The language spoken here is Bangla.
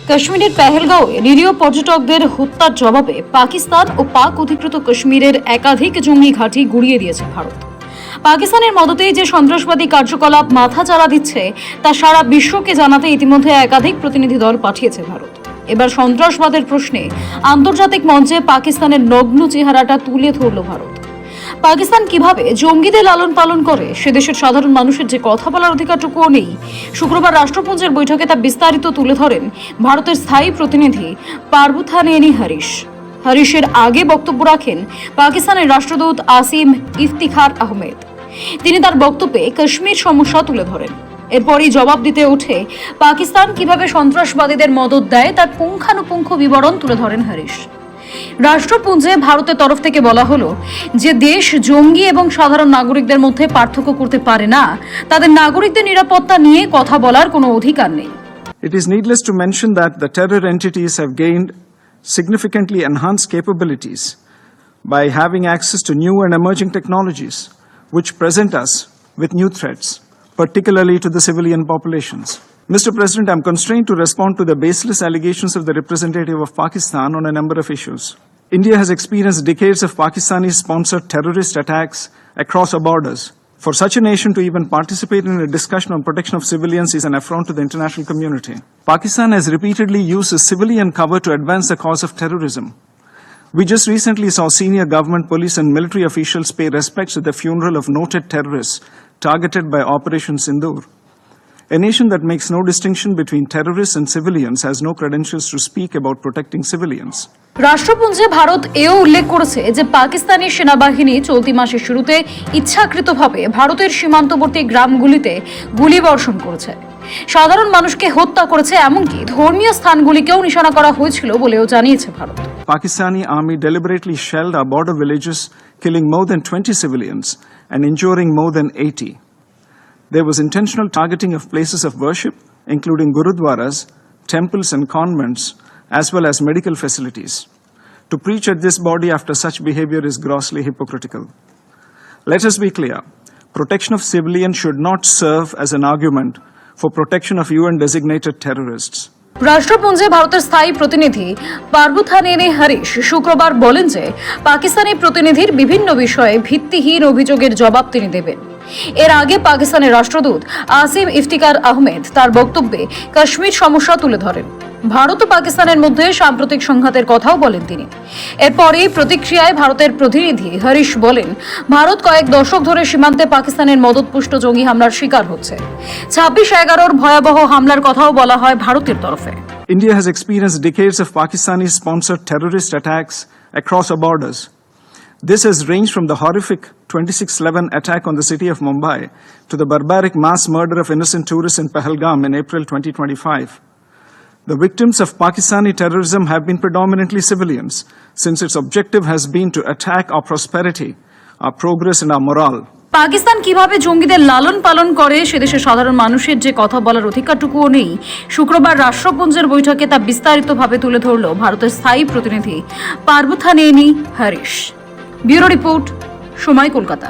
কাশ্মীরের পেহেলগাঁওয়ে নিরীহ পর্যটকদের হত্যার জবাবে পাকিস্তান ও পাক অধিকৃত কাশ্মীরের একাধিক জঙ্গি ঘাঁটি গুড়িয়ে দিয়েছে ভারত। পাকিস্তানের মদতেই যে সন্ত্রাসবাদী কার্যকলাপ মাথাচাড়া দিচ্ছে তা সারা বিশ্বকে জানাতে ইতিমধ্যে একাধিক প্রতিনিধি দল পাঠিয়েছে ভারত। এবার সন্ত্রাসবাদের প্রশ্নে আন্তর্জাতিক মঞ্চে পাকিস্তানের নগ্ন চেহারাটা তুলে ধরল ভারত। পাকিস্তান কিভাবে জঙ্গিদের লালন পালন করে সে দেশের সাধারণ মানুষের যে কথা বলার অধিকারটুকুও নেই, শুক্রবার রাষ্ট্রপুঞ্জের বৈঠকে তা বিস্তারিত তুলে ধরেন ভারতের স্থায়ী প্রতিনিধি পারবুথানেনি হরিশের আগে বক্তব্য রাখেন পাকিস্তানের রাষ্ট্রদূত আসিম ইফতিখার আহমেদ। তিনি তার বক্তব্যে কাশ্মীর সমস্যা তুলে ধরেন। এরপরই জবাব দিতে উঠে পাকিস্তান কিভাবে সন্ত্রাসবাদীদের মদত দেয় তার পুঙ্খানুপুঙ্খ বিবরণ তুলে ধরেন হরিশ। রাষ্ট্রপুঞ্জে ভারতের তরফ থেকে বলা হলো যে দেশ জঙ্গি এবং সাধারণ নাগরিকদের মধ্যে পার্থক্য করতে পারে না, তাদের নাগরিকদের নিরাপত্তা নিয়ে কথা বলার কোনো অধিকার নেই। It is needless to mention that the terror entities have gained significantly enhanced capabilities by having access to new and emerging technologies which present us with new threats, particularly to the civilian populations. Mr. President, I am constrained to respond to the baseless allegations of the representative of Pakistan on a number of issues. India has experienced decades of Pakistani-sponsored terrorist attacks across our borders. For such a nation to even participate in a discussion on protection of civilians is an affront to the international community. Pakistan has repeatedly used a civilian cover to advance the cause of terrorism. We just recently saw senior government, police and military officials pay respects at the funeral of noted terrorists targeted by Operation Sindoor. A nation that makes no distinction between terrorists and civilians has no credentials to speak about protecting civilians. রাষ্ট্রপুঞ্জে Bharat এও উল্লেখ করেছে যে পাকিস্তানি সেনাবাহিনী চলতি মাসের শুরুতে ইচ্ছাকৃতভাবে ভারতের সীমান্তবর্তী গ্রামগুলিতে গুলিবর্ষণ করেছে, সাধারণ মানুষকে হত্যা করেছে, এমনকি ধর্মীয় স্থানগুলিকেও নিশানা করা হয়েছিল বলেও জানিয়েছে Bharat. Pakistani army deliberately shelled our border villages, killing more than 20 civilians and injuring more than 80. There was intentional targeting of places of worship, including gurudwaras, temples and convents, as well as medical facilities. To preach at this body after such behavior is grossly hypocritical. Let us be clear. Protection of civilians should not serve as an argument for protection of UN-designated terrorists. রাষ্ট্রপুঞ্জে ভারতের স্থায়ী প্রতিনিধি পারবুথানেনি হরিশ শুক্রবার বলেন যে পাকিস্তানি প্রতিনিধির বিভিন্ন বিষয়ে ভিত্তিহীন অভিযোগের জবাব তিনি দেবেন। এর আগে পাকিস্তানের রাষ্ট্রদূত আসিম ইফতিখার আহমেদ তার বক্তব্যে কাশ্মীর সমস্যা তুলে ধরেন। ভারত ও পাকিস্তানের মধ্যে সাম্প্রতিক সংঘাতের কথাও বলেন তিনি। এরপরই প্রতিক্রিয়ায় ভারতের প্রতিনিধি হরিশ বলেন, ভারত কয়েক দশক ধরে সীমান্তে পাকিস্তানের মদতপুষ্ট জঙ্গি হামলার শিকার হচ্ছে। 26/11 ভয়াবহ হামলার কথাও বলা হয় ভারতের তরফে। India has experienced decades of Pakistani-sponsored terrorist attacks across our borders. This has ranged from the horrific 26/11 attack on the city of Mumbai to the barbaric mass murder of innocent tourists in Pahalgam in April 2025. The victims of Pakistani terrorism have been predominantly civilians, since its objective has been to attack our prosperity, our progress and our morale. Pakistan কিভাবে জঙ্গিদের লালন পালন করে সে দেশের সাধারণ মানুষের যে কথা বলার অধিকারটুকুও নেই, শুক্রবার রাষ্ট্রপুঞ্জের বৈঠকে তা বিস্তারিতভাবে তুলে ধরল ভারতের স্থায়ী প্রতিনিধি পারবুথানেনি হরিশ। ব্যুরো রিপোর্ট, সময়, কলকাতা।